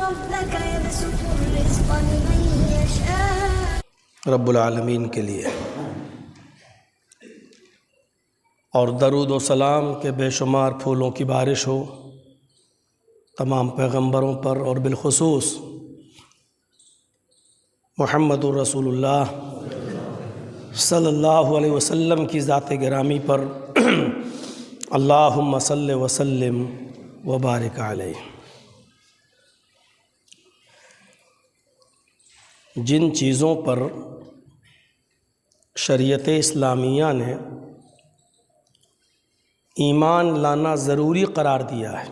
ربك يبسط الرزق لمن يشاء رب العالمین کے لیے اور درود و سلام کے بے شمار پھولوں کی بارش ہو تمام پیغمبروں پر، اور بالخصوص محمد الرسول اللہ صلی اللہ علیہ وسلم کی ذات گرامی پر اللہم صلی وسلم وبارک علیہ۔ جن چیزوں پر شریعت اسلامیہ نے ایمان لانا ضروری قرار دیا ہے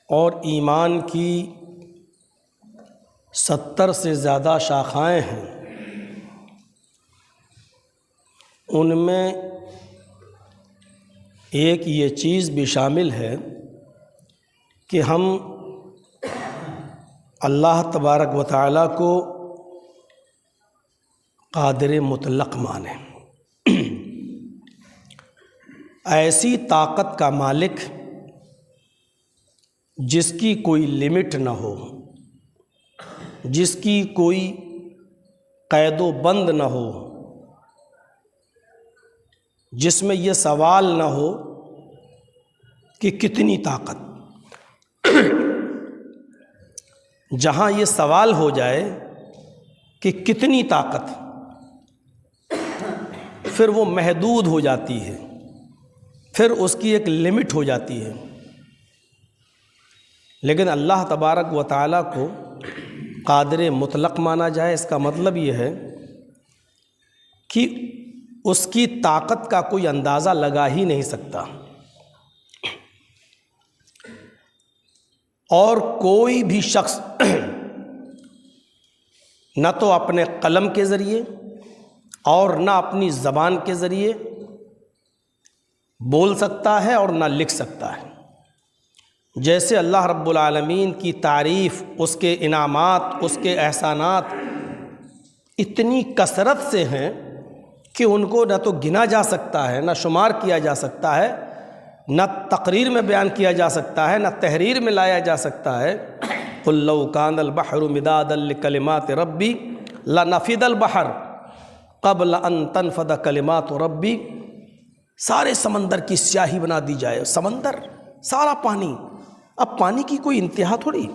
اور ایمان کی 70 سے زیادہ شاخائیں ہیں، ان میں ایک یہ چیز بھی شامل ہے کہ ہم اللہ تبارک و تعالیٰ کو قادر مطلق مانیں، ایسی طاقت کا مالک جس کی کوئی لمٹ نہ ہو، جس کی کوئی قید و بند نہ ہو، جس میں یہ سوال نہ ہو کہ کتنی طاقت۔ جہاں یہ سوال ہو جائے کہ کتنی طاقت، پھر وہ محدود ہو جاتی ہے، پھر اس کی ایک لمٹ ہو جاتی ہے۔ لیکن اللہ تبارک و تعالیٰ کو قادر مطلق مانا جائے، اس کا مطلب یہ ہے کہ اس کی طاقت کا کوئی اندازہ لگا ہی نہیں سکتا، اور کوئی بھی شخص نہ تو اپنے قلم کے ذریعے اور نہ اپنی زبان کے ذریعے بول سکتا ہے اور نہ لکھ سکتا ہے۔ جیسے اللہ رب العالمین کی تعریف، اس کے انعامات، اس کے احسانات اتنی کثرت سے ہیں کہ ان کو نہ تو گنا جا سکتا ہے، نہ شمار کیا جا سکتا ہے، نہ تقریر میں بیان کیا جا سکتا ہے، نہ تحریر میں لایا جا سکتا ہے۔ قُلْ لَوْ كَانَ الْبَحْرُ مِدَادًا لِكَلِمَاتِ رَبِّي لَنَفِدَ الْبَحْرُ قَبْلَ أَن تَنْفَدَ كَلِمَاتُ رَبِّي۔ سارے سمندر کی سیاہی بنا دی جائے، سمندر سارا پانی، اب پانی کی کوئی انتہا تھوڑی۔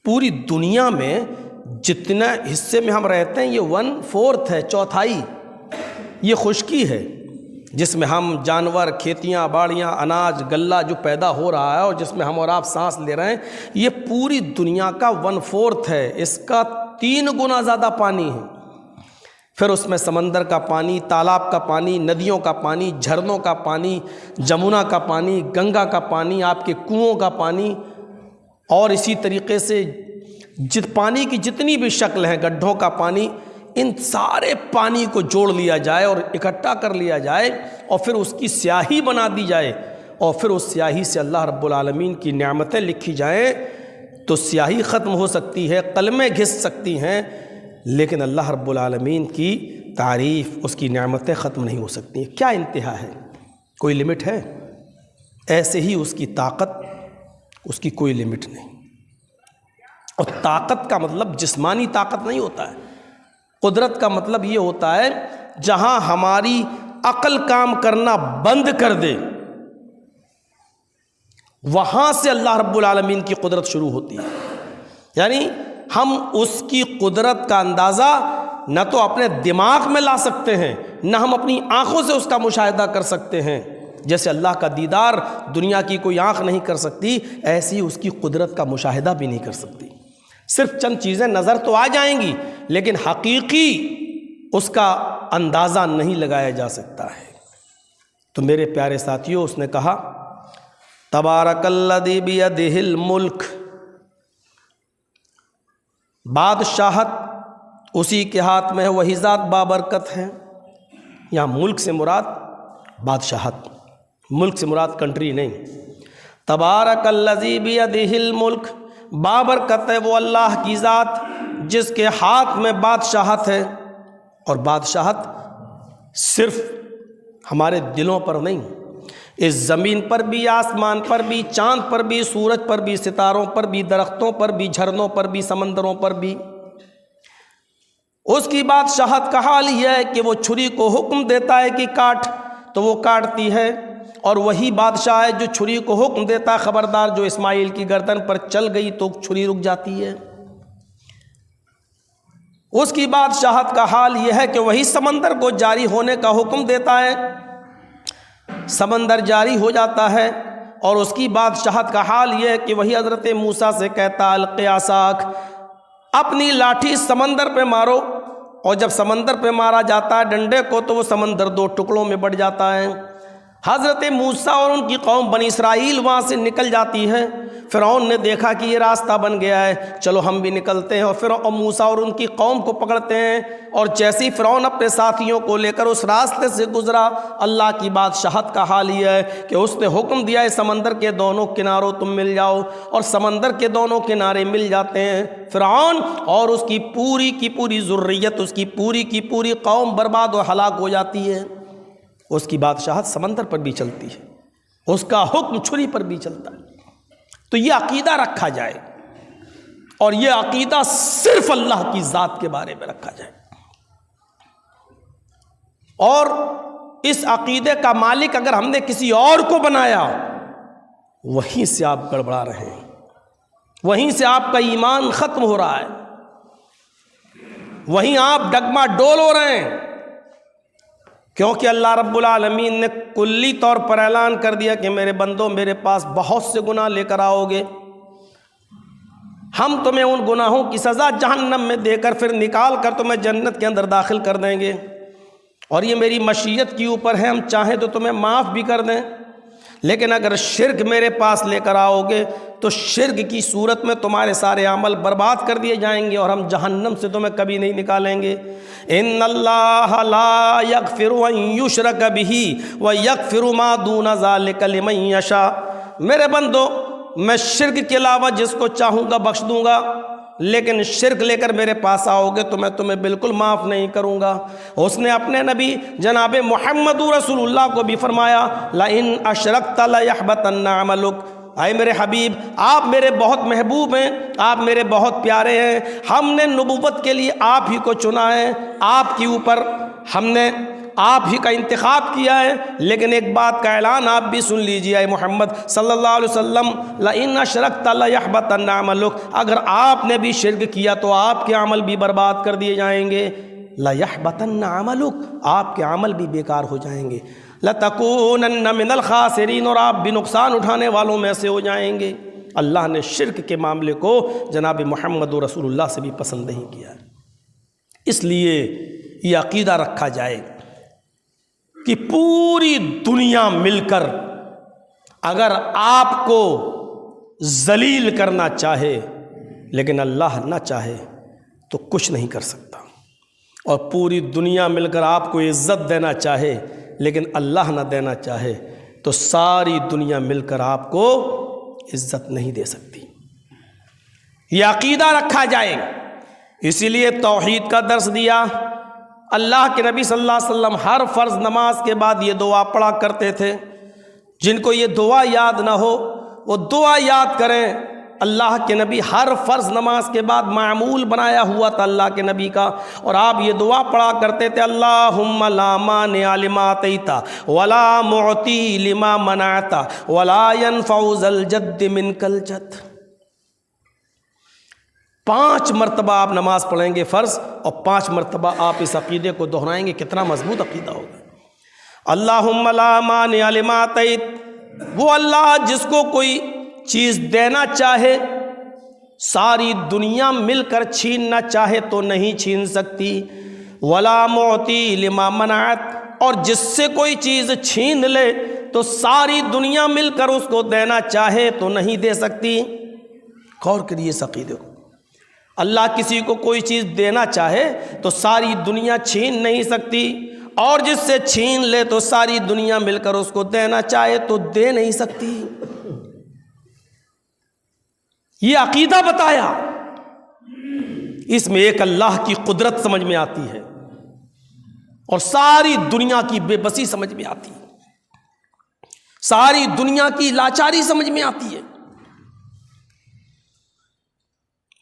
پوری دنیا میں جتنا حصے میں ہم رہتے ہیں یہ 1/4 ہے، چوتھائی یہ خشکی ہے، جس میں ہم جانور، کھیتیاں باڑیاں، اناج غلہ جو پیدا ہو رہا ہے اور جس میں ہم اور آپ سانس لے رہے ہیں، یہ پوری دنیا کا 1/4 ہے، اس کا 3 گنا زیادہ پانی ہے۔ پھر اس میں سمندر کا پانی، تالاب کا پانی، ندیوں کا پانی، جھرنوں کا پانی، جمنا کا پانی، گنگا کا پانی، آپ کے کنوؤں کا پانی، اور اسی طریقے سے پانی کی جتنی بھی شکل ہیں، گڈھوں کا پانی، ان سارے پانی کو جوڑ لیا جائے اور اکٹھا کر لیا جائے اور پھر اس کی سیاہی بنا دی جائے، اور پھر اس سیاہی سے اللہ رب العالمین کی نعمتیں لکھی جائیں، تو سیاہی ختم ہو سکتی ہے، قلمیں گھس سکتی ہیں، لیکن اللہ رب العالمین کی تعریف، اس کی نعمتیں ختم نہیں ہو سکتی ہیں۔ کیا انتہا ہے؟ کوئی لمٹ ہے؟ ایسے ہی اس کی طاقت، اس کی کوئی لمٹ نہیں۔ اور طاقت کا مطلب جسمانی طاقت نہیں ہوتا ہے، قدرت کا مطلب یہ ہوتا ہے جہاں ہماری عقل کام کرنا بند کر دے، وہاں سے اللہ رب العالمین کی قدرت شروع ہوتی ہے۔ یعنی ہم اس کی قدرت کا اندازہ نہ تو اپنے دماغ میں لا سکتے ہیں، نہ ہم اپنی آنکھوں سے اس کا مشاہدہ کر سکتے ہیں۔ جیسے اللہ کا دیدار دنیا کی کوئی آنکھ نہیں کر سکتی، ایسی اس کی قدرت کا مشاہدہ بھی نہیں کر سکتی۔ صرف چند چیزیں نظر تو آ جائیں گی، لیکن حقیقی اس کا اندازہ نہیں لگایا جا سکتا ہے۔ تو میرے پیارے ساتھیوں، اس نے کہا تبارک الذی بیدہ الملک، بادشاہت اسی کے ہاتھ میں ہے، وہی ذات بابرکت ہے۔ یہاں ملک سے مراد بادشاہت، ملک سے مراد کنٹری نہیں۔ تبارک الذی بیدہ الملک، بابرکت ہے وہ اللہ کی ذات جس کے ہاتھ میں بادشاہت ہے، اور بادشاہت صرف ہمارے دلوں پر نہیں، اس زمین پر بھی، آسمان پر بھی، چاند پر بھی، سورج پر بھی، ستاروں پر بھی، درختوں پر بھی، جھرنوں پر بھی، سمندروں پر بھی۔ اس کی بادشاہت کا حال یہ ہے کہ وہ چھری کو حکم دیتا ہے کہ کاٹ تو وہ کاٹتی ہے، اور وہی بادشاہ ہے جو چھری کو حکم دیتا ہے خبردار جو اسماعیل کی گردن پر چل گئی تو چھری رک جاتی ہے۔ اس کی بادشاہت کا حال یہ ہے کہ وہی سمندر کو جاری ہونے کا حکم دیتا ہے، سمندر جاری ہو جاتا ہے۔ اور اس کی بادشاہت کا حال یہ ہے کہ وہی حضرت موسیٰ سے کہتا القی عصاک، اپنی لاٹھی سمندر پہ مارو، اور جب سمندر پہ مارا جاتا ہے ڈنڈے کو تو وہ سمندر دو ٹکڑوں میں بٹ جاتا ہے۔ حضرت موسیٰ اور ان کی قوم بنی اسرائیل وہاں سے نکل جاتی ہے۔ فرعون نے دیکھا کہ یہ راستہ بن گیا ہے، چلو ہم بھی نکلتے ہیں، اور فرعون موسیٰ اور ان کی قوم کو پکڑتے ہیں۔ اور جیسے ہی فرعون اپنے ساتھیوں کو لے کر اس راستے سے گزرا، اللہ کی بادشاہت کا حال یہ ہے کہ اس نے حکم دیا ہے سمندر کے دونوں کناروں تم مل جاؤ، اور سمندر کے دونوں کنارے مل جاتے ہیں۔ فرعون اور اس کی پوری ذریت، اس کی پوری قوم برباد و ہلاک ہو جاتی ہے۔ اس کی بادشاہت سمندر پر بھی چلتی ہے، اس کا حکم چھری پر بھی چلتا ہے۔ تو یہ عقیدہ رکھا جائے، اور یہ عقیدہ صرف اللہ کی ذات کے بارے میں رکھا جائے، اور اس عقیدے کا مالک اگر ہم نے کسی اور کو بنایا، وہیں سے آپ گڑبڑا رہے ہیں، وہیں سے آپ کا ایمان ختم ہو رہا ہے، وہیں آپ ڈگما ڈول ہو رہے ہیں، کیونکہ اللہ رب العالمین نے کلی طور پر اعلان کر دیا کہ میرے بندوں میرے پاس بہت سے گناہ لے کر آؤ گے، ہم تمہیں ان گناہوں کی سزا جہنم میں دے کر پھر نکال کر تمہیں جنت کے اندر داخل کر دیں گے، اور یہ میری مشیت کے اوپر ہے، ہم چاہیں تو تمہیں معاف بھی کر دیں۔ لیکن اگر شرک میرے پاس لے کر آؤ گے تو شرک کی صورت میں تمہارے سارے عمل برباد کر دیے جائیں گے، اور ہم جہنم سے تمہیں کبھی نہیں نکالیں گے۔ ان اللہ لا یغفر ان یشرک بہ ویغفر ما دون ذلک لمن یشاء۔ میرے بندو، میں شرک کے علاوہ جس کو چاہوں گا بخش دوں گا، لیکن شرک لے کر میرے پاس آؤ گے تو میں تمہیں بالکل معاف نہیں کروں گا۔ اس نے اپنے نبی جناب محمد رسول اللہ کو بھی فرمایا لئن اشرکت لیحبطن عملک، اے میرے حبیب آپ میرے بہت محبوب ہیں، آپ میرے بہت پیارے ہیں، ہم نے نبوت کے لیے آپ ہی کو چنا ہے، آپ کے اوپر ہم نے آپ ہی کا انتخاب کیا ہے، لیکن ایک بات کا اعلان آپ بھی سن لیجیے اے محمد صلی اللہ علیہ وسلم، لئن اشرکت لیحبطن عملک، اگر آپ نے بھی شرک کیا تو آپ کے عمل بھی برباد کر دیے جائیں گے، لیحبطن عملک، آپ کے عمل بھی بیکار ہو جائیں گے، لتکونن من الخاسرین، اور آپ بھی نقصان اٹھانے والوں میں سے ہو جائیں گے۔ اللہ نے شرک کے معاملے کو جناب محمد رسول اللہ سے بھی پسند نہیں کیا، اس لیے یہ عقیدہ رکھا جائے کہ پوری دنیا مل کر اگر آپ کو ذلیل کرنا چاہے لیکن اللہ نہ چاہے تو کچھ نہیں کر سکتا، اور پوری دنیا مل کر آپ کو عزت دینا چاہے لیکن اللہ نہ دینا چاہے تو ساری دنیا مل کر آپ کو عزت نہیں دے سکتی۔ یہ عقیدہ رکھا جائے، اسی لیے توحید کا درس دیا۔ اللہ کے نبی صلی اللہ علیہ وسلم ہر فرض نماز کے بعد یہ دعا پڑھا کرتے تھے، جن کو یہ دعا یاد نہ ہو وہ دعا یاد کریں۔ اللہ کے نبی ہر فرض نماز کے بعد معمول بنایا ہوا تھا اللہ کے نبی کا، اور آپ یہ دعا پڑھا کرتے تھے اللہم لا مانع لما اعطیت ولا معطی لما منعت ولا ينفع ذا الجد منک الجد۔ 5 مرتبہ آپ نماز پڑھیں گے فرض، اور 5 مرتبہ آپ اس عقیدے کو دہرائیں گے، کتنا مضبوط عقیدہ ہوگا۔ اللہم لا مانع لما اعطیت، وہ اللہ جس کو کوئی چیز دینا چاہے ساری دنیا مل کر چھیننا چاہے تو نہیں چھین سکتی، ولا معطی لما منعت، اور جس سے کوئی چیز چھین لے تو ساری دنیا مل کر اس کو دینا چاہے تو نہیں دے سکتی۔ غور کریے اس عقیدے کو، اللہ کسی کو کوئی چیز دینا چاہے تو ساری دنیا چھین نہیں سکتی، اور جس سے چھین لے تو ساری دنیا مل کر اس کو دینا چاہے تو دے نہیں سکتی۔ یہ عقیدہ بتایا، اس میں ایک اللہ کی قدرت سمجھ میں آتی ہے اور ساری دنیا کی بے بسی سمجھ میں آتی ہے۔ ساری دنیا کی لاچاری سمجھ میں آتی ہے۔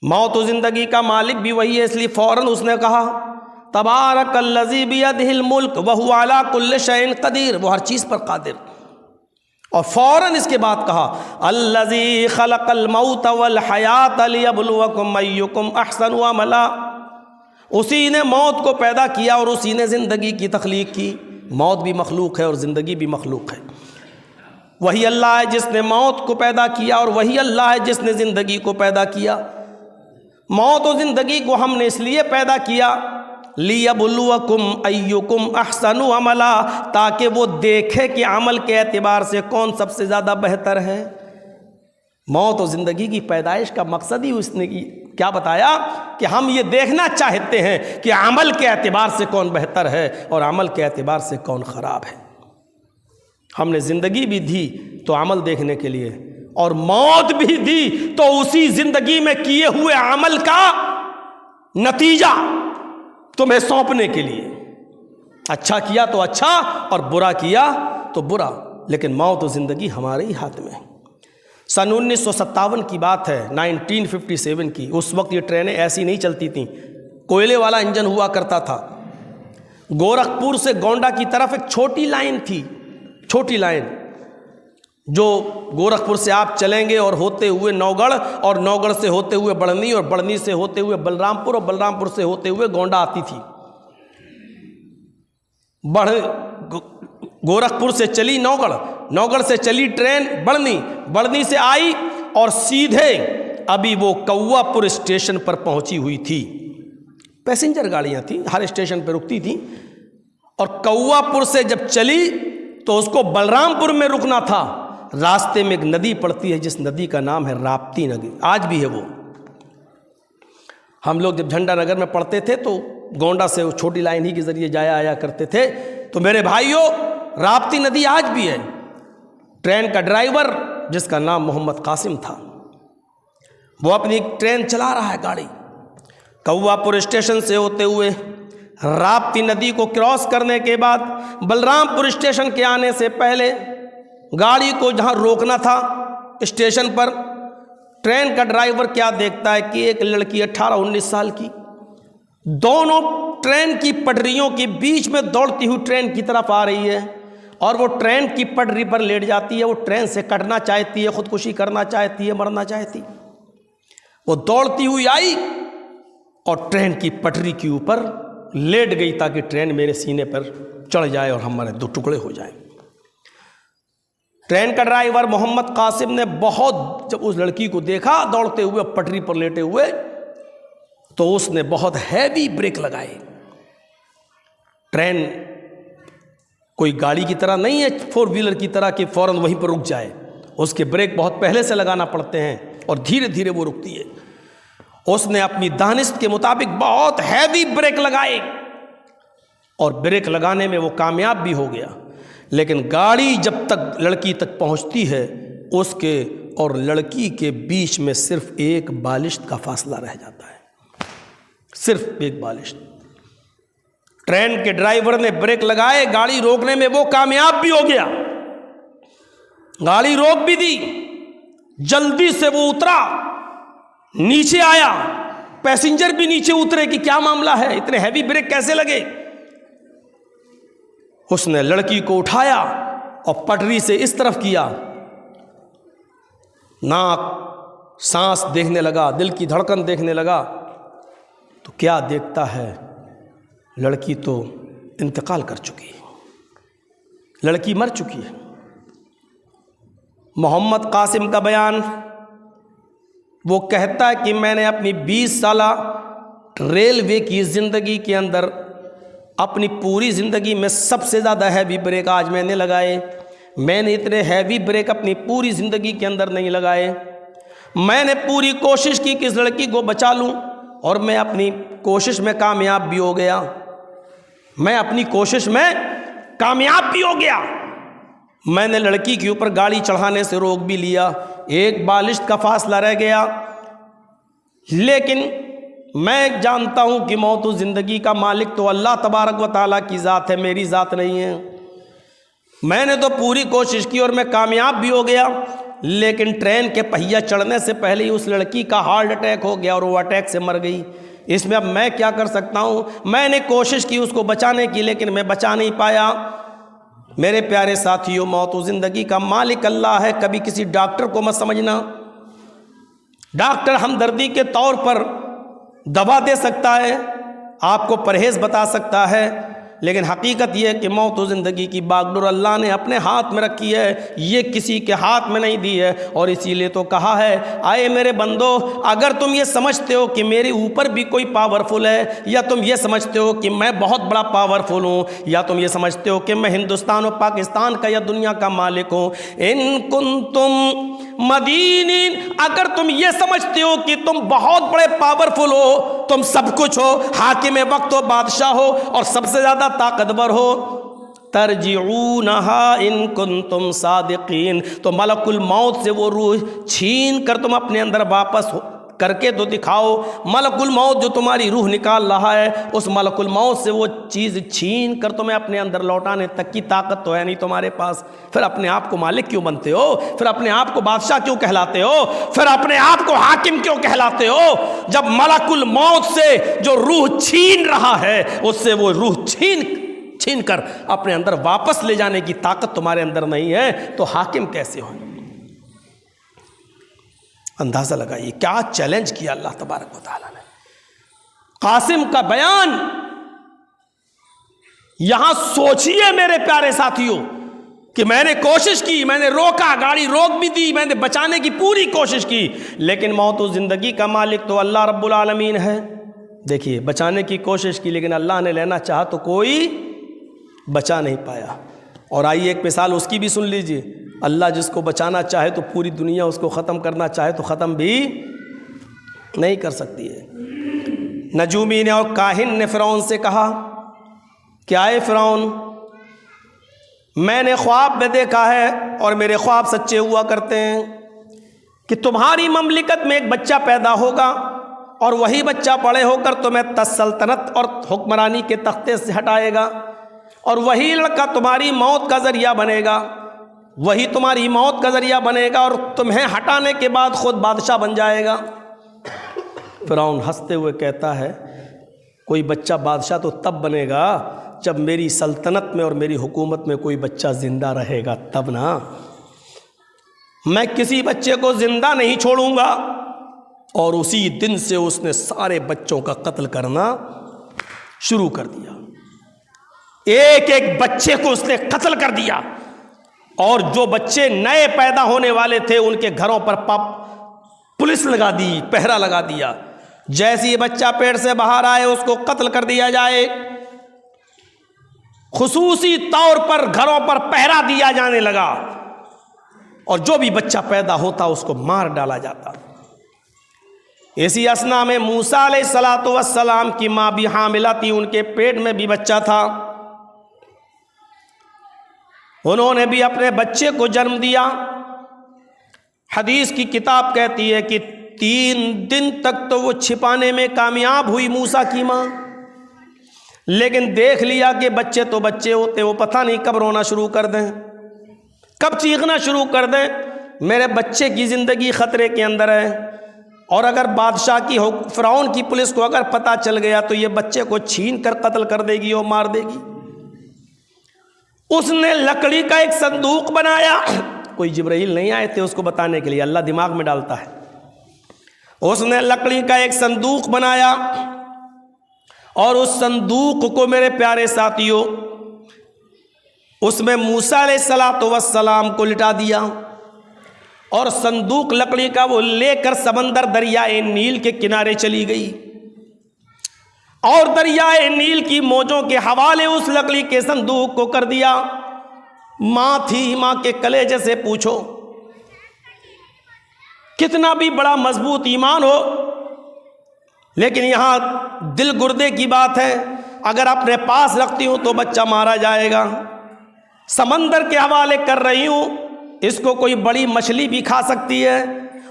موت و زندگی کا مالک بھی وہی ہے، اس لیے فوراً اس نے کہا تبارک الذی بیدہ الملک وہو علی کل شیء قدیر، وہ ہر چیز پر قادر۔ اور فوراً اس کے بعد کہا الذی خلق الموت والحیات لیبلوکم ایکم احسن عملا، اسی نے موت کو پیدا کیا اور اسی نے زندگی کی تخلیق کی۔ موت بھی مخلوق ہے اور زندگی بھی مخلوق ہے۔ وہی اللہ ہے جس نے موت کو پیدا کیا اور وہی اللہ ہے جس نے زندگی کو پیدا کیا۔ موت و زندگی کو ہم نے اس لیے پیدا کیا لیبلوکم ایکم احسن عملا، تاکہ وہ دیکھے کہ عمل کے اعتبار سے کون سب سے زیادہ بہتر ہے۔ موت و زندگی کی پیدائش کا مقصد ہی اس نے کیا بتایا کہ ہم یہ دیکھنا چاہتے ہیں کہ عمل کے اعتبار سے کون بہتر ہے اور عمل کے اعتبار سے کون خراب ہے۔ ہم نے زندگی بھی دی تو عمل دیکھنے کے لیے، اور موت بھی دی تو اسی زندگی میں کیے ہوئے عمل کا نتیجہ تمہیں سونپنے کے لیے۔ اچھا کیا تو اچھا اور برا کیا تو برا، لیکن موت و زندگی ہمارے ہی ہاتھ میں ہے۔ سن 1957 کی بات ہے، 1957 کی۔ اس وقت یہ ٹرینیں ایسی نہیں چلتی تھیں، کوئلے والا انجن ہوا کرتا تھا۔ گورکھپور سے گونڈا کی طرف ایک چھوٹی لائن تھی، چھوٹی لائن جو گورکھپور سے آپ چلیں گے اور ہوتے ہوئے نوگڑھ، اور نوگڑھ سے ہوتے ہوئے بڑھنی، اور بڑھنی سے ہوتے ہوئے بلرامپور، اور بلرامپور سے ہوتے ہوئے گونڈا آتی تھی۔ گورکھپور سے چلی نوگڑھ، نوگڑھ سے چلی ٹرین بڑھنی، بڑھنی سے آئی اور سیدھے ابھی وہ کوا پور اسٹیشن پر پہنچی ہوئی تھی۔ پیسنجر گاڑیاں تھیں، ہر اسٹیشن پہ رکتی تھیں، اور کوا پور سے جب چلی تو اس کو بلرامپور میں رکنا تھا۔ راستے میں ایک ندی پڑتی ہے جس ندی کا نام ہے راپتی ندی، آج بھی ہے وہ۔ ہم لوگ جب جھنڈا نگر میں پڑھتے تھے تو گونڈا سے وہ چھوٹی لائن ہی کے ذریعے جایا آیا کرتے تھے۔ تو میرے بھائیوں، راپتی ندی آج بھی ہے۔ ٹرین کا ڈرائیور جس کا نام محمد قاسم تھا، وہ اپنی ٹرین چلا رہا ہے گاڑی، کوا پور اسٹیشن سے ہوتے ہوئے راپتی ندی کو کراس کرنے کے بعد بلرام پور اسٹیشن کے آنے سے پہلے گاڑی کو جہاں روکنا تھا اسٹیشن پر، ٹرین کا ڈرائیور کیا دیکھتا ہے کہ ایک لڑکی 18-19 سال کی دونوں ٹرین کی پٹریوں کے بیچ میں دوڑتی ہوئی ٹرین کی طرف آ رہی ہے، اور وہ ٹرین کی پٹری پر لیٹ جاتی ہے۔ وہ ٹرین سے کٹنا چاہتی ہے، خودکشی کرنا چاہتی ہے، مرنا چاہتی۔ وہ دوڑتی ہوئی آئی اور ٹرین کی پٹری کے اوپر لیٹ گئی تاکہ ٹرین میرے سینے پر چڑھ جائے اور ہمارے دو ٹکڑے ہو جائیں۔ ٹرین کا ڈرائیور محمد قاسم نے بہت، جب اس لڑکی کو دیکھا دوڑتے ہوئے پٹری پر لیٹے ہوئے، تو اس نے بہت ہیوی بریک لگائے۔ ٹرین کوئی گاڑی کی طرح نہیں ہے، 4 ویلر کی طرح کہ فوراً وہیں پر رک جائے، اس کے بریک بہت پہلے سے لگانا پڑتے ہیں اور دھیرے دھیرے وہ رکتی ہے۔ اس نے اپنی دانست کے مطابق بہت ہیوی بریک لگائے اور بریک لگانے میں وہ کامیاب بھی ہو گیا، لیکن گاڑی جب تک لڑکی تک پہنچتی ہے اس کے اور لڑکی کے بیچ میں صرف ایک بالشت کا فاصلہ رہ جاتا ہے، صرف ایک بالشت۔ ٹرین کے ڈرائیور نے بریک لگائے، گاڑی روکنے میں وہ کامیاب بھی ہو گیا، گاڑی روک بھی دی، جلدی سے وہ اترا، نیچے آیا، پیسنجر بھی نیچے اترے کہ کیا معاملہ ہے، اتنے ہیوی بریک کیسے لگے۔ اس نے لڑکی کو اٹھایا اور پٹری سے اس طرف کیا، ناک، سانس دیکھنے لگا، دل کی دھڑکن دیکھنے لگا، تو کیا دیکھتا ہے، لڑکی تو انتقال کر چکی ہے، لڑکی مر چکی ہے۔ محمد قاسم کا بیان، وہ کہتا ہے کہ میں نے اپنی 20 سالہ ریلوے کی زندگی کے اندر اپنی پوری زندگی میں سب سے زیادہ ہیوی بریک آج میں نے لگائے۔ میں نے اتنے ہیوی بریک اپنی پوری زندگی کے اندر نہیں لگائے۔ میں نے پوری کوشش کی کہ اس لڑکی کو بچا لوں، اور میں اپنی کوشش میں کامیاب بھی ہو گیا، میں اپنی کوشش میں کامیاب بھی ہو گیا۔ میں نے لڑکی کے اوپر گاڑی چڑھانے سے روک بھی لیا، ایک بالشت کا فاصلہ رہ گیا، لیکن میں جانتا ہوں کہ موت و زندگی کا مالک تو اللہ تبارک و تعالیٰ کی ذات ہے، میری ذات نہیں ہے۔ میں نے تو پوری کوشش کی اور میں کامیاب بھی ہو گیا، لیکن ٹرین کے پہیہ چڑھنے سے پہلے ہی اس لڑکی کا ہارٹ اٹیک ہو گیا اور وہ اٹیک سے مر گئی۔ اس میں اب میں کیا کر سکتا ہوں؟ میں نے کوشش کی اس کو بچانے کی، لیکن میں بچا نہیں پایا۔ میرے پیارے ساتھیوں، موت و زندگی کا مالک اللہ ہے۔ کبھی کسی ڈاکٹر کو مت سمجھنا۔ ڈاکٹر ہمدردی کے طور پر دوا دے سکتا ہے، آپ کو پرہیز بتا سکتا ہے، لیکن حقیقت یہ ہے کہ موت و زندگی کی باگڈور اللہ نے اپنے ہاتھ میں رکھی ہے، یہ کسی کے ہاتھ میں نہیں دی ہے۔ اور اسی لیے تو کہا ہے، آئے میرے بندو، اگر تم یہ سمجھتے ہو کہ میرے اوپر بھی کوئی پاورفل ہے، یا تم یہ سمجھتے ہو کہ میں بہت بڑا پاورفل ہوں، یا تم یہ سمجھتے ہو کہ میں ہندوستان و پاکستان کا یا دنیا کا مالک ہوں، ان کنتم مدینین، اگر تم یہ سمجھتے ہو کہ تم بہت بڑے پاورفل ہو، تم سب کچھ ہو، حاکم وقت ہو، بادشاہ ہو، اور سب سے زیادہ طاقتور ہو، ترجعونہا ان کنتم صادقین، تو ملک الموت سے وہ روح چھین کر تم اپنے اندر واپس کر کے تو دکھاؤ۔ ملک الموت جو تمہاری روح نکال رہا ہے، اس ملک الموت سے وہ چیز چھین کر تمہیں اپنے اندر لوٹانے تک کی طاقت تو ہے نہیں تمہارے پاس۔ پھر اپنے آپ کو مالک کیوں بنتے ہو؟ پھر اپنے آپ کو بادشاہ کیوں کہلاتے ہو؟ پھر اپنے آپ کو حاکم کیوں کہلاتے ہو؟ جب ملک الموت سے جو روح چھین رہا ہے، اس سے وہ روح چھین کر اپنے اندر واپس لے جانے کی طاقت تمہارے اندر نہیں ہے، تو حاکم کیسے ہو؟ اندازہ لگائیے کیا چیلنج کیا اللہ تبارک و تعالیٰ نے۔ قاسم کا بیان یہاں سوچئے میرے پیارے ساتھیوں کہ میں نے کوشش کی، میں نے روکا، گاڑی روک بھی دی، میں نے بچانے کی پوری کوشش کی، لیکن موت و زندگی کا مالک تو اللہ رب العالمین ہے۔ دیکھیے، بچانے کی کوشش کی، لیکن اللہ نے لینا چاہا تو کوئی بچا نہیں پایا۔ اور آئیے ایک مثال اس کی بھی سن لیجئے۔ اللہ جس کو بچانا چاہے تو پوری دنیا اس کو ختم کرنا چاہے تو ختم بھی نہیں کر سکتی ہے۔ نجومی نے اور کاہن نے فرعون سے کہا کہ آئے فرعون، میں نے خواب میں دیکھا ہے اور میرے خواب سچے ہوا کرتے ہیں کہ تمہاری مملکت میں ایک بچہ پیدا ہوگا اور وہی بچہ بڑے ہو کر تمہیں سلطنت اور حکمرانی کے تختے سے ہٹائے گا، اور وہی لڑکا تمہاری موت کا ذریعہ بنے گا، وہی تمہاری موت کا ذریعہ بنے گا، اور تمہیں ہٹانے کے بعد خود بادشاہ بن جائے گا۔ فرعون ہنستے ہوئے کہتا ہے، کوئی بچہ بادشاہ تو تب بنے گا جب میری سلطنت میں اور میری حکومت میں کوئی بچہ زندہ رہے گا، تب نا۔ میں کسی بچے کو زندہ نہیں چھوڑوں گا۔ اور اسی دن سے اس نے سارے بچوں کا قتل کرنا شروع کر دیا، ایک ایک بچے کو اس نے قتل کر دیا، اور جو بچے نئے پیدا ہونے والے تھے ان کے گھروں پر پولیس لگا دی، پہرا لگا دیا۔ جیسے یہ بچہ پیٹ سے باہر آئے اس کو قتل کر دیا جائے، خصوصی طور پر گھروں پر پہرا دیا جانے لگا، اور جو بھی بچہ پیدا ہوتا اس کو مار ڈالا جاتا۔ اسی اثنا میں موسیٰ علیہ السلام کی ماں بھی حاملہ تھی، ان کے پیٹ میں بھی بچہ تھا، انہوں نے بھی اپنے بچے کو جنم دیا۔ حدیث کی کتاب کہتی ہے کہ 3 دن تک تو وہ چھپانے میں کامیاب ہوئی موسیٰ کی ماں، لیکن دیکھ لیا کہ بچے تو بچے ہوتے، وہ پتہ نہیں کب رونا شروع کر دیں، کب چیخنا شروع کر دیں، میرے بچے کی زندگی خطرے کے اندر ہے۔ اور اگر بادشاہ کی فرعون کی پولیس کو اگر پتہ چل گیا تو یہ بچے کو چھین کر قتل کر دے گی اور مار دے گی۔ اس نے لکڑی کا ایک صندوق بنایا، کوئی جبرائیل نہیں آئے تھے اس کو بتانے کے لیے، اللہ دماغ میں ڈالتا ہے۔ اس نے لکڑی کا ایک صندوق بنایا، اور اس صندوق کو میرے پیارے ساتھیوں اس میں موسیٰ علیہ السلام کو لٹا دیا، اور صندوق لکڑی کا وہ لے کر سمندر دریائے نیل کے کنارے چلی گئی، اور دریائے نیل کی موجوں کے حوالے اس لکڑی کے صندوق کو کر دیا۔ ماں تھی، ماں کے کلیجے سے پوچھو، کتنا بھی بڑا مضبوط ایمان ہو، لیکن یہاں دل گردے کی بات ہے، اگر اپنے پاس رکھتی ہوں تو بچہ مارا جائے گا، سمندر کے حوالے کر رہی ہوں، اس کو کوئی بڑی مچھلی بھی کھا سکتی ہے،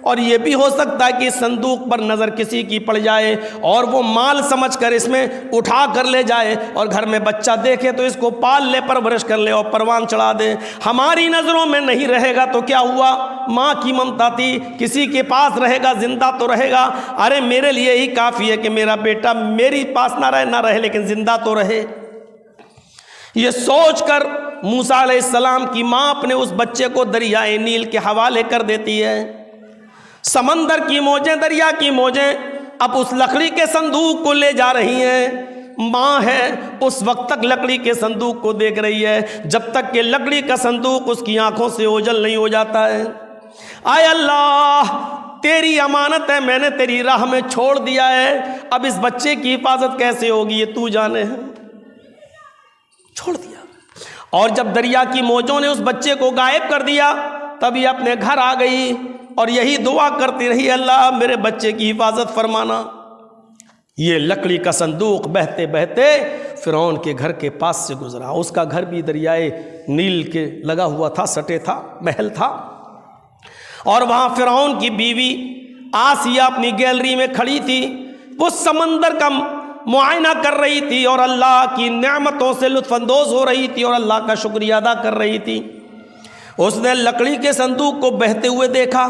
اور یہ بھی ہو سکتا ہے کہ اس صندوق پر نظر کسی کی پڑ جائے اور وہ مال سمجھ کر اس میں اٹھا کر لے جائے اور گھر میں بچہ دیکھے تو اس کو پال لے، پرورش کر لے اور پروان چڑھا دے۔ ہماری نظروں میں نہیں رہے گا تو کیا ہوا؟ ماں کی ممتا تھی، کسی کے پاس رہے گا زندہ تو رہے گا، ارے میرے لیے ہی کافی ہے کہ میرا بیٹا میری پاس نہ رہے لیکن زندہ تو رہے۔ یہ سوچ کر موسیٰ علیہ السلام کی ماں اپنے اس بچے کو دریائے نیل کے حوالے کر دیتی ہے۔ سمندر کی موجیں، دریا کی موجیں اب اس لکڑی کے صندوق کو لے جا رہی ہیں۔ ماں ہے اس وقت تک لکڑی کے صندوق کو دیکھ رہی ہے جب تک کہ لکڑی کا صندوق اس کی آنکھوں سے اوجھل نہیں ہو جاتا ہے۔ آئے اللہ، تیری امانت ہے، میں نے تیری راہ میں چھوڑ دیا ہے، اب اس بچے کی حفاظت کیسے ہوگی یہ تو جانے ہے۔ چھوڑ دیا، اور جب دریا کی موجوں نے اس بچے کو غائب کر دیا تب یہ اپنے گھر آ گئی اور یہی دعا کرتی رہی، اللہ میرے بچے کی حفاظت فرمانا۔ یہ لکڑی کا صندوق بہتے بہتے فرعون کے گھر کے پاس سے گزرا۔ اس کا گھر بھی دریائے نیل کے لگا ہوا تھا، سٹے تھا، محل تھا، اور وہاں فرعون کی بیوی آسیہ اپنی گیلری میں کھڑی تھی، وہ سمندر کا معائنہ کر رہی تھی اور اللہ کی نعمتوں سے لطف اندوز ہو رہی تھی اور اللہ کا شکریہ ادا کر رہی تھی۔ اس نے لکڑی کے صندوق کو بہتے ہوئے دیکھا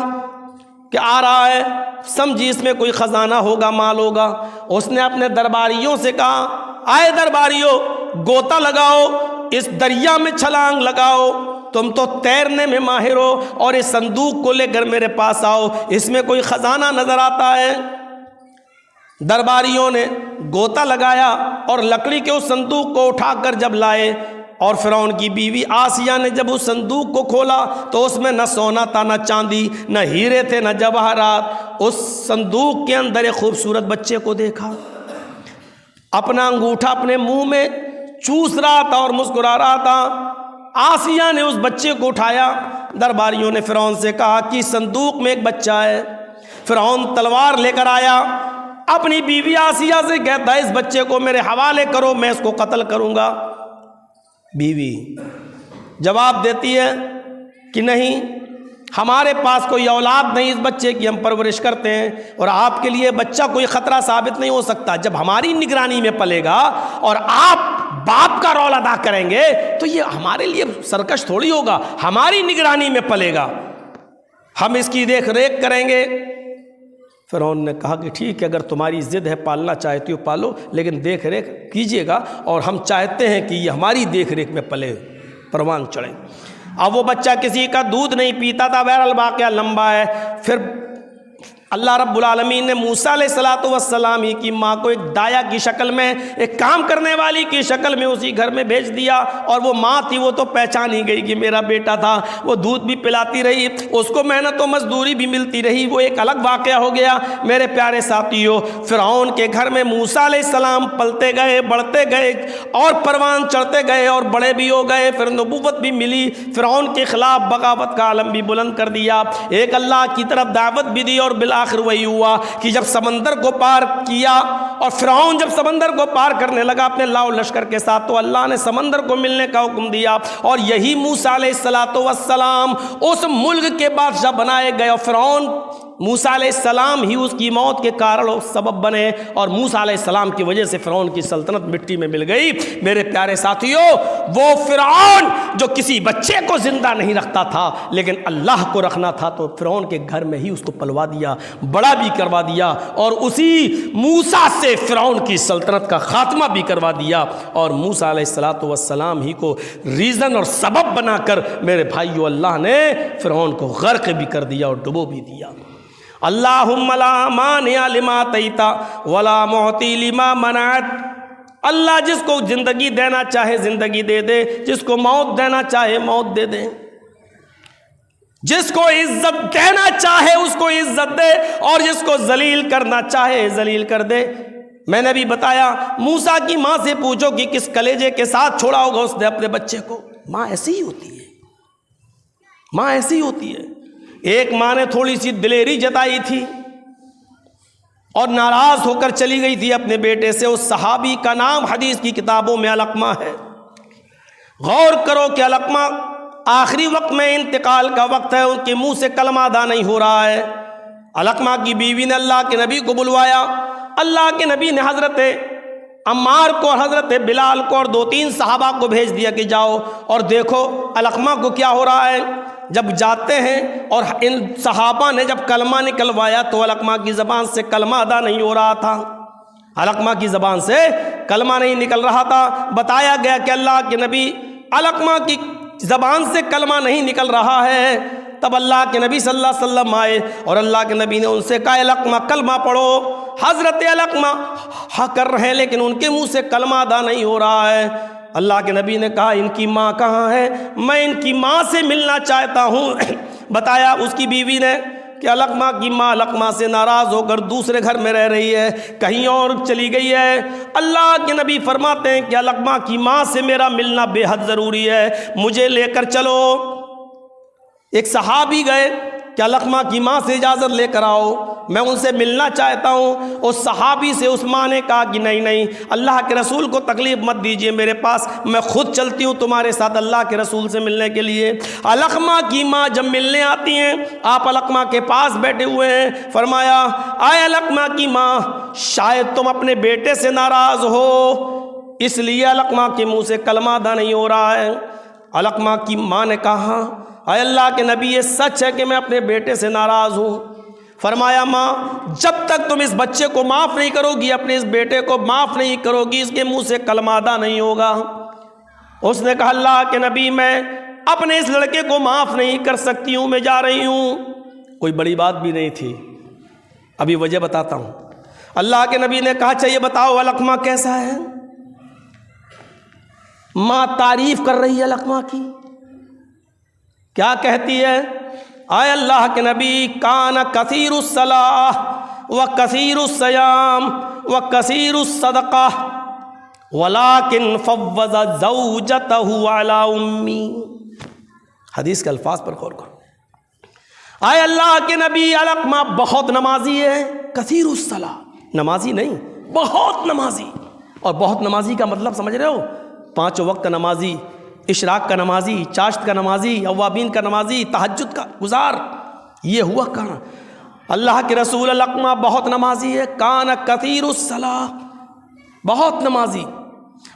کہ آ رہا ہے، سمجھی اس میں کوئی خزانہ ہوگا، مال ہوگا۔ اس نے اپنے درباریوں سے کہا، آئے درباریوں، غوطہ لگاؤ، اس دریا میں چھلانگ لگاؤ، تم تو تیرنے میں ماہر ہو، اور اس صندوق کو لے کر میرے پاس آؤ، اس میں کوئی خزانہ نظر آتا ہے۔ درباریوں نے غوطہ لگایا اور لکڑی کے اس صندوق کو اٹھا کر جب لائے، اور فرعون کی بیوی آسیہ نے جب اس صندوق کو کھولا تو اس میں نہ سونا تھا، نہ چاندی، نہ ہیرے تھے، نہ جواہرات۔ اس صندوق کے اندر ایک خوبصورت بچے کو دیکھا، اپنا انگوٹھا اپنے منہ میں چوس رہا تھا اور مسکرا رہا تھا۔ آسیہ نے اس بچے کو اٹھایا۔ درباریوں نے فرعون سے کہا کہ صندوق میں ایک بچہ ہے۔ فرعون تلوار لے کر آیا، اپنی بیوی آسیہ سے کہتا ہے اس بچے کو میرے حوالے کرو، میں اس کو قتل کروں گا۔ بیوی جواب دیتی ہے کہ نہیں، ہمارے پاس کوئی اولاد نہیں اس بچے کی، ہم پرورش کرتے ہیں اور آپ کے لیے بچہ کوئی خطرہ ثابت نہیں ہو سکتا۔ جب ہماری نگرانی میں پلے گا اور آپ باپ کا رول ادا کریں گے تو یہ ہمارے لیے سرکش تھوڑی ہوگا، ہماری نگرانی میں پلے گا، ہم اس کی دیکھ ریکھ کریں گے۔ فرعون نے کہا کہ ٹھیک ہے، اگر تمہاری ضد ہے، پالنا چاہتی ہو پالو، لیکن دیکھ ریکھ کیجیے گا، اور ہم چاہتے ہیں کہ یہ ہماری دیکھ ریکھ میں پلے، پروان چڑھے۔ اب وہ بچہ کسی کا دودھ نہیں پیتا تھا، بہرحال واقعہ لمبا ہے۔ پھر اللہ رب العالمین نے موسیٰ علیہ السلام ہی کی ماں کو ایک دایا کی شکل میں، ایک کام کرنے والی کی شکل میں اسی گھر میں بھیج دیا، اور وہ ماں تھی، وہ تو پہچان ہی گئی کہ میرا بیٹا تھا۔ وہ دودھ بھی پلاتی رہی، اس کو محنت و مزدوری بھی ملتی رہی، وہ ایک الگ واقعہ ہو گیا۔ میرے پیارے ساتھیو، فرعون کے گھر میں موسیٰ علیہ السلام پلتے گئے، بڑھتے گئے اور پروان چڑھتے گئے اور بڑے بھی ہو گئے، پھر نبوت بھی ملی، فرعون کے خلاف بغاوت کا عالم بھی بلند کر دیا، ایک اللہ کی طرف دعوت بھی دی، اور بالآخر وہی ہوا کہ جب سمندر کو پار کیا اور فرعون جب سمندر کو پار کرنے لگا اپنے لاؤ لشکر کے ساتھ، تو اللہ نے سمندر کو ملنے کا حکم دیا، اور یہی موسیٰ علیہ السلام اس ملک کے بادشاہ بنائے گئے، اور فرعون موسیٰ علیہ السلام ہی اس کی موت کے کارن و سبب بنے، اور موسیٰ علیہ السلام کی وجہ سے فرعون کی سلطنت مٹی میں مل گئی۔ میرے پیارے ساتھیو، وہ فرعون جو کسی بچے کو زندہ نہیں رکھتا تھا لیکن اللہ کو رکھنا تھا، تو فرعون کے گھر میں ہی اس کو پلوا دیا، بڑا بھی کروا دیا، اور اسی موسیٰ سے فرعون کی سلطنت کا خاتمہ بھی کروا دیا، اور موسیٰ علیہ السلام ہی کو ریزن اور سبب بنا کر میرے بھائیو اللہ نے فرعون کو غرق بھی کر دیا اور ڈبو بھی دیا۔ اللہم لا مانع لما اعطیت ولا معطی لما منعت۔ اللہ جس کو زندگی دینا چاہے زندگی دے دے، جس کو موت دینا چاہے موت دے دے، جس کو عزت دینا چاہے اس کو عزت دے، اور جس کو ذلیل کرنا چاہے ذلیل کر دے۔ میں نے بھی بتایا، موسیٰ کی ماں سے پوچھو کہ کس کلیجے کے ساتھ چھوڑا ہوگا اس نے اپنے بچے کو۔ ماں ایسی ہی ہوتی ہے، ماں ایسی ہی ہوتی ہے۔ ایک ماں نے تھوڑی سی دلیری جتائی تھی اور ناراض ہو کر چلی گئی تھی اپنے بیٹے سے۔ اس صحابی کا نام حدیث کی کتابوں میں علقمہ ہے۔ غور کرو کہ علقمہ آخری وقت میں انتقال کا وقت ہے، ان کے منہ سے کلمہ ادا نہیں ہو رہا ہے، علقمہ کی بیوی نے اللہ کے نبی کو بلوایا. اللہ کے نبی نے حضرت عمار کو اور حضرت بلال کو اور 2-3 صحابہ کو بھیج دیا کہ جاؤ اور دیکھو علقمہ کو کیا ہو رہا ہے. جب جاتے ہیں اور ان صحابہ نے جب کلمہ نکلوایا تو علقمہ کی زبان سے کلمہ ادا نہیں ہو رہا تھا. علقمہ کی زبان سے کلمہ نہیں نکل رہا تھا. بتایا گیا کہ اللہ کے نبی علقمہ کی زبان سے کلمہ نہیں نکل رہا ہے. تب اللہ کے نبی صلی اللہ علیہ وسلم آئے اور اللہ کے نبی نے ان سے کہا علقمہ کلمہ پڑھو. حضرت علقمہ ہاں کر رہے ہیں لیکن ان کے منہ سے کلمہ ادا نہیں ہو رہا ہے. اللہ کے نبی نے کہا ان کی ماں کہاں ہے؟ میں ان کی ماں سے ملنا چاہتا ہوں. بتایا اس کی بیوی نے کہ علقمہ کی ماں علقمہ سے ناراض ہو کر دوسرے گھر میں رہ رہی ہے, کہیں اور چلی گئی ہے. اللہ کے نبی فرماتے ہیں کہ علقمہ کی ماں سے میرا ملنا بے حد ضروری ہے, مجھے لے کر چلو. ایک صحابی گئے کہ علقمہ کی ماں سے اجازت لے کر آؤ, میں ان سے ملنا چاہتا ہوں. اس صحابی سے اس ماں نے کہا کہ نہیں اللہ کے رسول کو تکلیف مت دیجیے, میرے پاس میں خود چلتی ہوں تمہارے ساتھ اللہ کے رسول سے ملنے کے لیے. علقمہ کی ماں جب ملنے آتی ہیں, آپ علقمہ کے پاس بیٹھے ہوئے ہیں, فرمایا آئے علقمہ کی ماں شاید تم اپنے بیٹے سے ناراض ہو اس لیے علقمہ کے منہ سے کلمہ ادا نہیں ہو رہا ہے. علقمہ کی ماں نے کہا اے اللہ کے نبی یہ سچ ہے کہ میں اپنے بیٹے سے ناراض ہوں. فرمایا ماں جب تک تم اس بچے کو معاف نہیں کرو گی, اپنے اس بیٹے کو معاف نہیں کرو گی, اس کے منہ سے کلمہ ادا نہیں ہوگا. اس نے کہا اللہ کے نبی میں اپنے اس لڑکے کو معاف نہیں کر سکتی ہوں, میں جا رہی ہوں. کوئی بڑی بات بھی نہیں تھی, ابھی وجہ بتاتا ہوں. اللہ کے نبی نے کہا اچھا یہ بتاؤ علقمہ کیسا ہے؟ ماں تعریف کر رہی ہے علقمہ کی, کیا کہتی ہے؟ اے اللہ کے نبی کان کثیر الصلاۃ و کثیر الصیام و کثیر الصدقہ ولکن فوض زوجتہ علی امی. حدیث کے الفاظ پر غور کرو. اے اللہ کے نبی علقمہ بہت نمازی ہے. کثیر الصلاۃ نمازی نہیں, بہت نمازی. اور بہت نمازی کا مطلب سمجھ رہے ہو؟ 5 وقت نمازی, اشراق کا نمازی, چاشت کا نمازی, اوابین کا نمازی, تہجد کا گزار, یہ ہوا کہاں. اللہ کے رسول علقمہ بہت نمازی ہے. کان کثیر الصلاۃ بہت نمازی,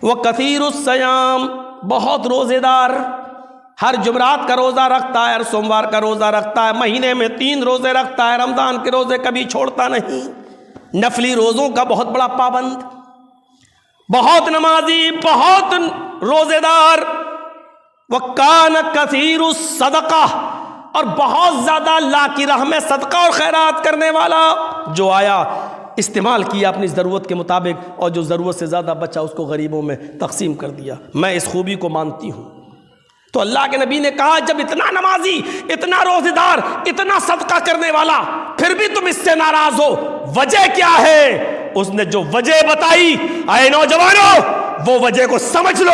وہ کثیر الصیام بہت روزے دار, ہر جمعرات کا روزہ رکھتا ہے, ہر سوموار کا روزہ رکھتا ہے, مہینے میں 3 روزے رکھتا ہے, رمضان کے روزے کبھی چھوڑتا نہیں, نفلی روزوں کا بہت بڑا پابند, بہت نمازی, بہت روزے دار. وَكَانَ كَثِيرُ الصَّدَقَةِ اور بہت زیادہ اللہ کی راہ میں صدقہ اور خیرات کرنے والا. جو آیا استعمال کیا اپنی ضرورت کے مطابق, اور جو ضرورت سے زیادہ بچا اس کو غریبوں میں تقسیم کر دیا. میں اس خوبی کو مانتی ہوں. تو اللہ کے نبی نے کہا جب اتنا نمازی, اتنا روزے دار, اتنا صدقہ کرنے والا, پھر بھی تم اس سے ناراض ہو, وجہ کیا ہے؟ اس نے جو وجہ بتائی, اے نوجوانوں وہ وجہ کو سمجھ لو,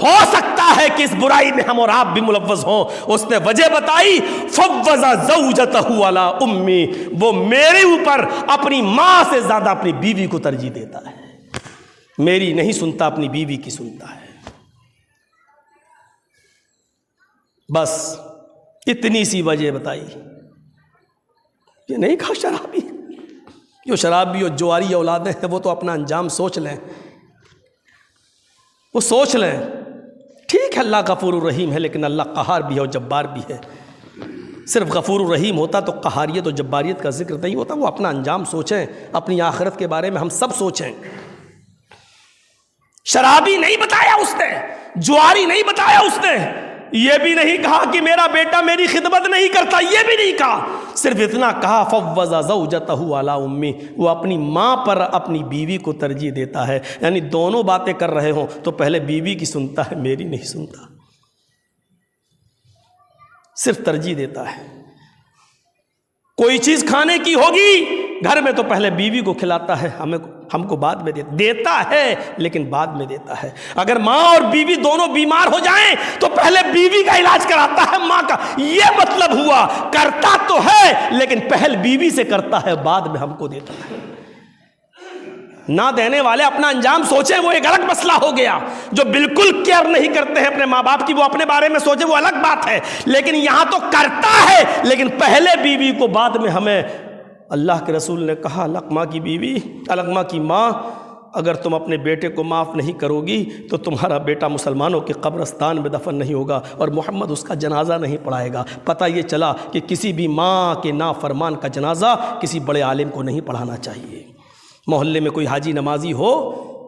ہو سکتا ہے کہ اس برائی میں ہم اور آپ بھی ملوث ہوں. اس نے وجہ بتائی فوض زوجتہ علی امی, وہ میرے اوپر اپنی ماں سے زیادہ اپنی بیوی کو ترجیح دیتا ہے, میری نہیں سنتا, اپنی بیوی کی سنتا ہے. بس اتنی سی وجہ بتائی. یہ نہیں کہا شرابی, جو شرابی اور جواری اولادیں ہیں وہ تو اپنا انجام سوچ لیں, وہ سوچ لیں. ٹھیک ہے اللہ غفور الرحیم ہے, لیکن اللہ قہار بھی ہے اور جبار بھی ہے. صرف غفور الرحیم ہوتا تو قہاریت اور جباریت کا ذکر نہیں ہوتا. وہ اپنا انجام سوچیں, اپنی آخرت کے بارے میں ہم سب سوچیں. شرابی نہیں بتایا اس نے, جواری نہیں بتایا اس نے, یہ بھی نہیں کہا کہ میرا بیٹا میری خدمت نہیں کرتا, یہ بھی نہیں کہا. صرف اتنا کہا فوض زوجتہ علی امی, وہ اپنی ماں پر اپنی بیوی کو ترجیح دیتا ہے. یعنی دونوں باتیں کر رہے ہوں تو پہلے بیوی کی سنتا ہے, میری نہیں سنتا, صرف ترجیح دیتا ہے. کوئی چیز کھانے کی ہوگی گھر میں تو پہلے بیوی کو کھلاتا ہے, ہم کو بعد میں دیتا ہے, لیکن بعد میں دیتا ہے. اگر ماں اور بیوی دونوں بیمار ہو جائیں تو پہلے بیوی کا علاج کراتا ہے, ماں کا. یہ مطلب ہوا کرتا تو ہے لیکن پہل بیوی سے کرتا ہے, بعد میں ہم کو دیتا ہے. نہ دینے والے اپنا انجام سوچیں, وہ ایک الگ مسئلہ ہو گیا. جو بالکل کیئر نہیں کرتے ہیں اپنے ماں باپ کی, وہ اپنے بارے میں سوچیں, وہ الگ بات ہے. لیکن یہاں تو کرتا ہے لیکن پہلے بیوی کو, بعد میں ہمیں اللہ کے رسول نے کہا علقمہ کی بیوی، علقمہ کی ماں، اگر تم اپنے بیٹے کو معاف نہیں کرو گی تو تمہارا بیٹا مسلمانوں کے قبرستان میں دفن نہیں ہوگا اور محمد اس کا جنازہ نہیں پڑھائے گا۔ پتہ یہ چلا کہ کسی بھی ماں کے نافرمان کا جنازہ کسی بڑے عالم کو نہیں پڑھانا چاہیے۔ محلے میں کوئی حاجی نمازی ہو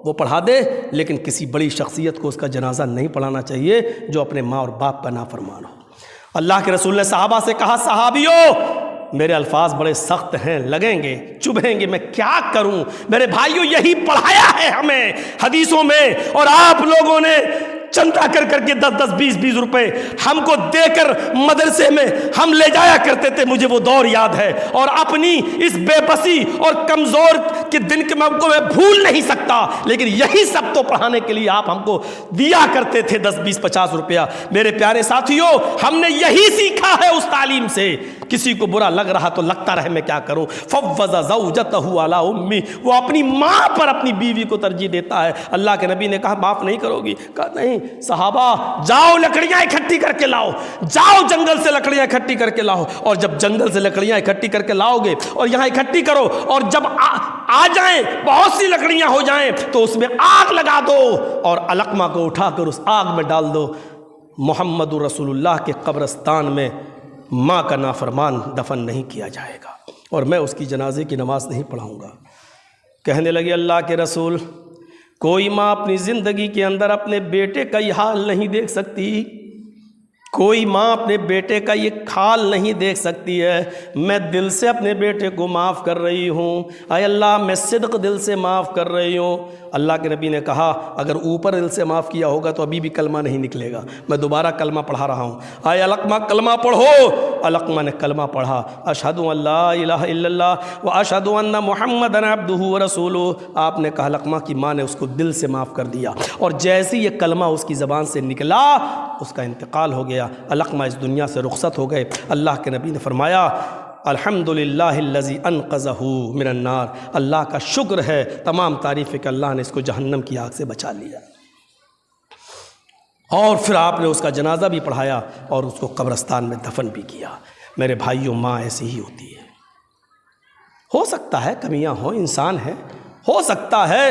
وہ پڑھا دے، لیکن کسی بڑی شخصیت کو اس کا جنازہ نہیں پڑھانا چاہیے جو اپنے ماں اور باپ کا نافرمان ہو۔ اللہ کے رسول نے صحابہ سے کہا صحابیوں میرے الفاظ بڑے سخت ہیں، لگیں گے، چبھیں گے، میں کیا کروں؟ میرے بھائیوں یہی پڑھایا ہے ہمیں حدیثوں میں، اور آپ لوگوں نے چندہ کر کر کے 10 10 20 20 روپے ہم کو دے کر مدرسے میں ہم لے جایا کرتے تھے۔ مجھے وہ دور یاد ہے اور اپنی اس بے بسی اور کمزور کے دن کے میں بھول نہیں سکتا، لیکن یہی سب تو پڑھانے کے لیے آپ ہم کو دیا کرتے تھے 10 20 50 روپیہ۔ میرے پیارے ساتھیوں ہم نے یہی سیکھا ہے اس تعلیم سے۔ کسی کو برا لگ رہا تو لگتا رہے، میں کیا کروں۔ فوض زوجتہ علی امی، وہ اپنی ماں پر اپنی بیوی کو ترجیح دیتا ہے۔ اللہ کے نبی نے کہا معاف نہیں کرو گی؟ کہا نہیں صحابہ جاؤ لکڑیاں اکٹھی کر کے لاؤ، جاؤ جنگل سے لکڑیاں اکٹھی کر کے لاؤ، اور جب جنگل سے لکڑیاں اکٹھی کر کے لاؤ گے اور یہاں اکٹھی کرو، اور جب آ جائیں بہت سی لکڑیاں ہو جائیں تو اس میں آگ لگا دو اور علقمہ کو اٹھا کر اس آگ میں ڈال دو۔ محمد رسول اللہ کے قبرستان میں ماں کا نافرمان دفن نہیں کیا جائے گا اور میں اس کی جنازے کی نماز نہیں پڑھاؤں گا۔ کہنے لگے اللہ کے رسول کوئی ماں اپنی زندگی کے اندر اپنے بیٹے کا یہ حال نہیں دیکھ سکتی، کوئی ماں اپنے بیٹے کا یہ حال نہیں دیکھ سکتی ہے۔ میں دل سے اپنے بیٹے کو معاف کر رہی ہوں، اے اللہ میں صدق دل سے معاف کر رہی ہوں۔ اللہ کے نبی نے کہا اگر اوپر دل سے معاف کیا ہوگا تو ابھی بھی کلمہ نہیں نکلے گا، میں دوبارہ کلمہ پڑھا رہا ہوں، اے علقمہ کلمہ پڑھو۔ علقمہ نے کلمہ پڑھا، اشہد ان لا الہ الا اللہ و اشہد ان محمدًا عبدہ ورسولہ۔ آپ نے کہا علقمہ کی ماں نے اس کو دل سے معاف کر دیا، اور جیسے یہ کلمہ اس کی زبان سے نکلا اس کا انتقال ہو گیا، علقمہ اس دنیا سے رخصت ہو گئے۔ اللہ کے نبی نے فرمایا الحمدللہ الذی انقذہ من النار، اللہ کا شکر ہے، تمام تعریف ہے کہ اللہ نے اس کو جہنم کی آگ سے بچا لیا۔ اور پھر آپ نے اس کا جنازہ بھی پڑھایا اور اس کو قبرستان میں دفن بھی کیا۔ میرے بھائیوں ماں ایسی ہی ہوتی ہے، ہو سکتا ہے کمیاں ہوں، انسان ہے، ہو سکتا ہے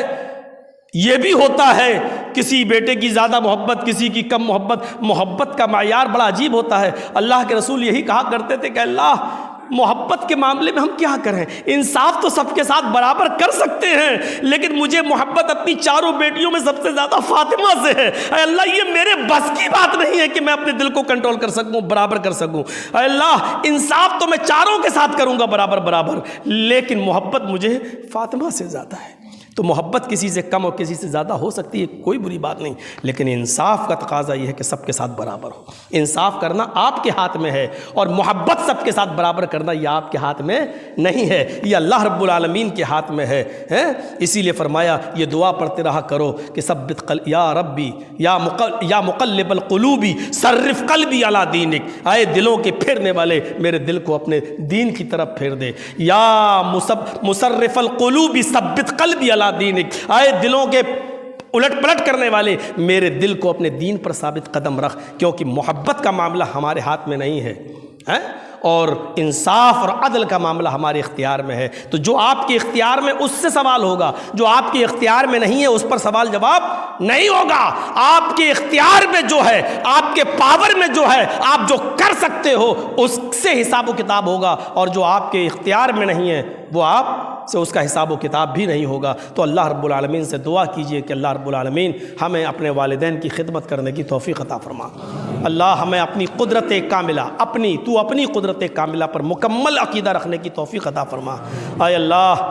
یہ بھی ہوتا ہے کسی بیٹے کی زیادہ محبت کسی کی کم محبت، محبت کا معیار بڑا عجیب ہوتا ہے۔ اللہ کے رسول یہی کہا کرتے تھے کہ اللہ محبت کے معاملے میں ہم کیا کریں، انصاف تو سب کے ساتھ برابر کر سکتے ہیں، لیکن مجھے محبت اپنی چاروں بیٹیوں میں سب سے زیادہ فاطمہ سے ہے۔ اے اللہ یہ میرے بس کی بات نہیں ہے کہ میں اپنے دل کو کنٹرول کر سکوں، برابر کر سکوں۔ اے اللہ انصاف تو میں چاروں کے ساتھ کروں گا برابر برابر، لیکن محبت مجھے فاطمہ سے زیادہ ہے۔ تو محبت کسی سے کم اور کسی سے زیادہ ہو سکتی ہے، کوئی بری بات نہیں، لیکن انصاف کا تقاضا یہ ہے کہ سب کے ساتھ برابر ہو۔ انصاف کرنا آپ کے ہاتھ میں ہے اور محبت سب کے ساتھ برابر کرنا یہ آپ کے ہاتھ میں نہیں ہے، یہ اللہ رب العالمین کے ہاتھ میں ہے۔ اسی لیے فرمایا یہ دعا پڑھتے رہا کرو کہ ثبت یا ربی یا مقلب القلوب صرف قلبی علی دینک، اے دلوں کے پھیرنے والے میرے دل کو اپنے دین کی طرف پھیر دے۔ یا مصرف القلوب ثبت قلبی علی دینک، اے دلوں کے الٹ پلٹ کرنے والے میرے دل کو اپنے دین پر ثابت قدم رکھ، کیونکہ محبت کا معاملہ ہمارے ہاتھ میں نہیں ہے اور انصاف اور عدل کا معاملہ ہمارے اختیار میں ہے۔ تو جو آپ کے اختیار میں اس سے سوال ہوگا، جو آپ کے اختیار میں نہیں ہے اس پر سوال جواب نہیں ہوگا۔ آپ کے اختیار میں جو ہے، آپ کے پاور میں جو ہے، آپ جو کر سکتے ہو اس سے حساب و کتاب ہوگا، اور جو آپ کے اختیار میں نہیں ہے وہ آپ سے اس کا حساب و کتاب بھی نہیں ہوگا۔ تو اللہ رب العالمین سے دعا کیجئے کہ اللہ رب العالمین ہمیں اپنے والدین کی خدمت کرنے کی توفیق عطا فرما۔ اللہ ہمیں اپنی قدرت کاملہ، اپنی قدرت کاملہ پر مکمل عقیدہ رکھنے کی توفیق عطا فرما۔ اے اللہ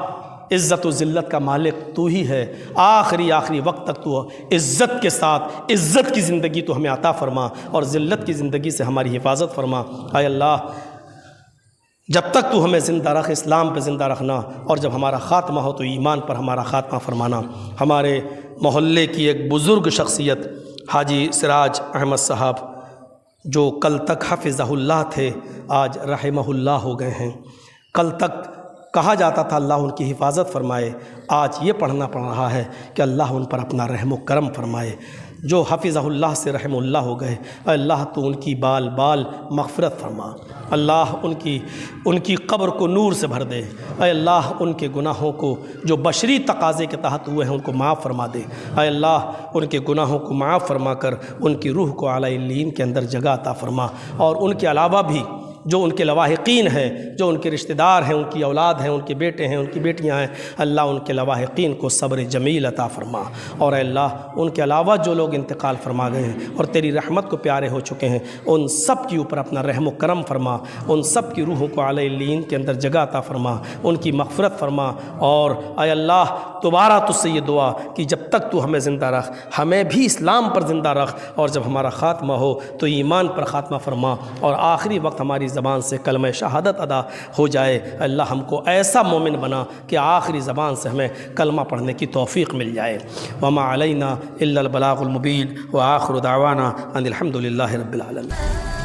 عزت و ذلت کا مالک تو ہی ہے، آخری وقت تک تو عزت کے ساتھ عزت کی زندگی تو ہمیں عطا فرما اور ذلت کی زندگی سے ہماری حفاظت فرما۔ اے اللہ جب تک تو ہمیں زندہ رکھ، اسلام پہ زندہ رکھنا، اور جب ہمارا خاتمہ ہو تو ایمان پر ہمارا خاتمہ فرمانا۔ ہمارے محلے کی ایک بزرگ شخصیت حاجی سراج احمد صاحب جو کل تک حفظہ اللہ تھے، آج رحمہ اللہ ہو گئے ہیں۔ کل تک کہا جاتا تھا اللہ ان کی حفاظت فرمائے، آج یہ پڑھنا پڑ رہا ہے کہ اللہ ان پر اپنا رحم و کرم فرمائے۔ جو حفظہ اللہ سے رحم اللہ ہو گئے، اے اللہ تو ان کی بال بال مغفرت فرما، اللہ ان کی قبر کو نور سے بھر دے، اے اللہ ان کے گناہوں کو جو بشری تقاضے کے تحت ہوئے ہیں ان کو معاف فرما دے، اے اللہ ان کے گناہوں کو معاف فرما کر ان کی روح کو اعلیٰ علیین کے اندر جگہ عطا فرما، اور ان کے علاوہ بھی جو ان کے لواحقین ہیں، جو ان کے رشتہ دار ہیں، ان کی اولاد ہیں، ان کے بیٹے ہیں، ان کی بیٹیاں ہیں، اللہ ان کے لواحقین کو صبر جمیل عطا فرما، اور اے اللہ ان کے علاوہ جو لوگ انتقال فرما گئے ہیں اور تیری رحمت کو پیارے ہو چکے ہیں ان سب کے اوپر اپنا رحم و کرم فرما، ان سب کی روحوں کو اعلیٰ علیین کے اندر جگہ عطا فرما، ان کی مغفرت فرما، اور اے اللہ دوبارہ تجھ سے یہ دعا کہ جب تک تو ہمیں زندہ رکھ، ہمیں بھی اسلام پر زندہ رکھ، اور جب ہمارا خاتمہ ہو تو ایمان پر خاتمہ فرما، اور آخری وقت ہماری زبان سے کلمہ شہادت ادا ہو جائے۔ اللہ ہم کو ایسا مومن بنا کہ آخری زبان سے ہمیں کلمہ پڑھنے کی توفیق مل جائے۔ وما علینا الا البلاغ المبین، وآخر دعوانا ان الحمد للہ رب العالمین۔